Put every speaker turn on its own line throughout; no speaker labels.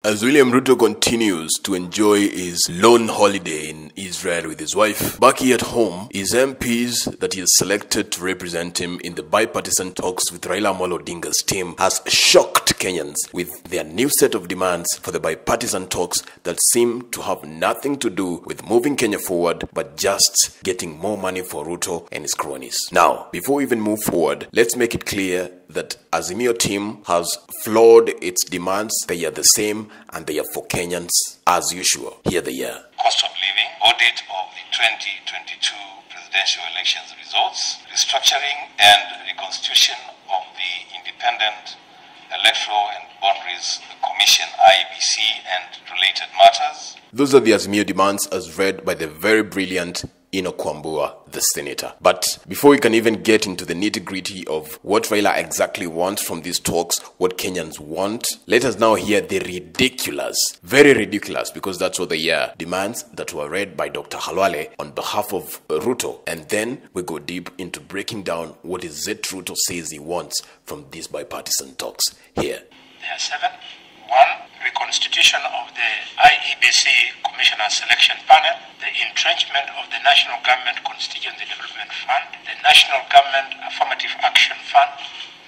As William Ruto continues to enjoy his lone holiday in Israel with his wife, back here at home, his MPs that he has selected to represent him in the bipartisan talks with Raila Odinga's team has shocked Kenyans with their new set of demands for the bipartisan talks that seem to have nothing to do with moving Kenya forward, but just getting more money for Ruto and his cronies. Now, before we even move forward, let's make it clear that Azimio team has flawed its demands. They are the same and they are for Kenyans as usual. Here they are.
Cost of living, audit of the 2022 presidential elections results, restructuring and reconstitution of the Independent Electoral and Boundaries Commission, IEBC, and related matters.
Those are the Azimio demands as read by the very brilliant Kwambua, the senator. But before we can even get into the nitty-gritty of what Raila exactly wants from these talks, what Kenyans want, let us now hear the ridiculous, very ridiculous, because that's what they are, demands that were read by Dr. Halwale on behalf of Ruto. And then we go deep into breaking down what is it Ruto says he wants from these bipartisan talks. Here.
There are 7. 1. Reconstitution of the IEBC Commissioner Selection Panel, the entrenchment of the National Government Constituency Development Fund, the National Government Affirmative Action Fund,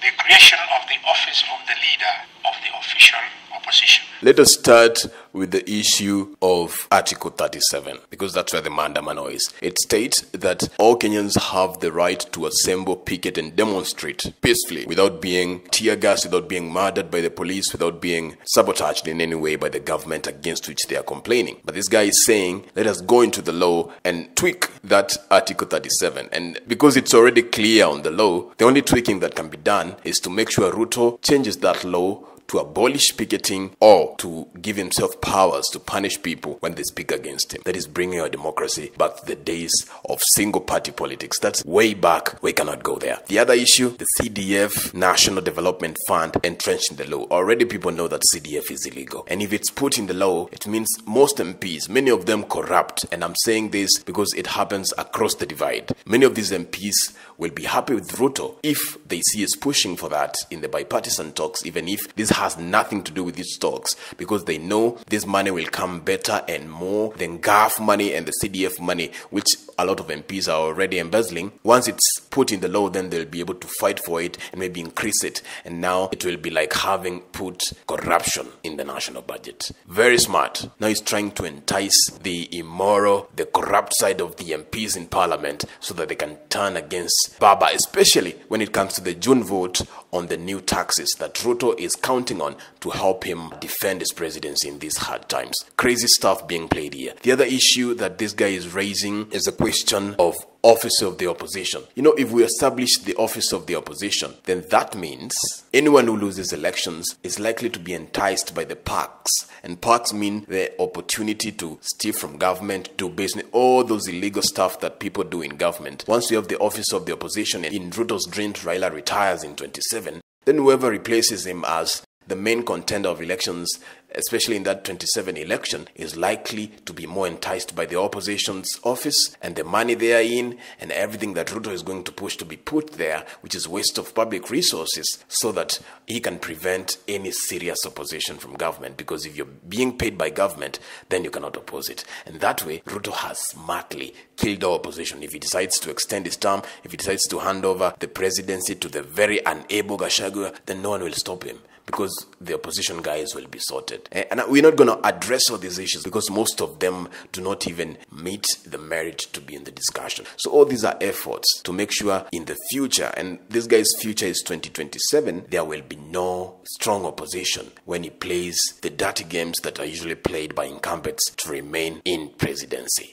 the creation of the office of the leader of the official opposition.
Let us start with the issue of Article 37, because that's where the mandamano is. It states that all Kenyans have the right to assemble, picket, and demonstrate peacefully without being tear gassed, without being murdered by the police, without being sabotaged in any way by the government against which they are complaining. But this guy is saying, let us go into the law and tweak that Article 37. And because it's already clear on the law, the only tweaking that can be done is to make sure Ruto changes that law to abolish picketing or to give himself powers to punish people when they speak against him. That is bringing our democracy back to the days of single-party politics. That's way back. We cannot go there. The other issue, the CDF, National Development Fund, entrenched in the law. Already people know that CDF is illegal. And if it's put in the law, it means most MPs, many of them corrupt. And I'm saying this because it happens across the divide. Many of these MPs will be happy with Ruto if they see us pushing for that in the bipartisan talks, even if this has nothing to do with these talks, because they know this money will come better and more than GAF money and the CDF money, which a lot of MPs are already embezzling. Once it's put in the law, then they'll be able to fight for it and maybe increase it. And now it will be like having put corruption in the national budget. Very smart. Now he's trying to entice the immoral, the corrupt side of the MPs in parliament so that they can turn against Baba, especially when it comes to the June vote on the new taxes that Ruto is counting on to help him defend his presidency in these hard times. Crazy stuff being played here. The other issue that this guy is raising is a question of office of the opposition. You know, if we establish the office of the opposition, then that means anyone who loses elections is likely to be enticed by the parks. And parks mean the opportunity to steal from government, do business, all those illegal stuff that people do in government. Once we have the office of the opposition, and in Ruto's dream, Raila retires in 27, then whoever replaces him as the main contender of elections, especially in that 27 election, is likely to be more enticed by the opposition's office and the money they are in and everything that Ruto is going to push to be put there, which is waste of public resources, so that he can prevent any serious opposition from government. Because if you're being paid by government, then you cannot oppose it. And that way, Ruto has smartly killed the opposition. If he decides to extend his term, if he decides to hand over the presidency to the very unable Gachagua, then no one will stop him, because the opposition guys will be sorted. And we're not going to address all these issues because most of them do not even meet the merit to be in the discussion. So all these are efforts to make sure in the future, and this guy's future is 2027, there will be no strong opposition when he plays the dirty games that are usually played by incumbents to remain in presidency.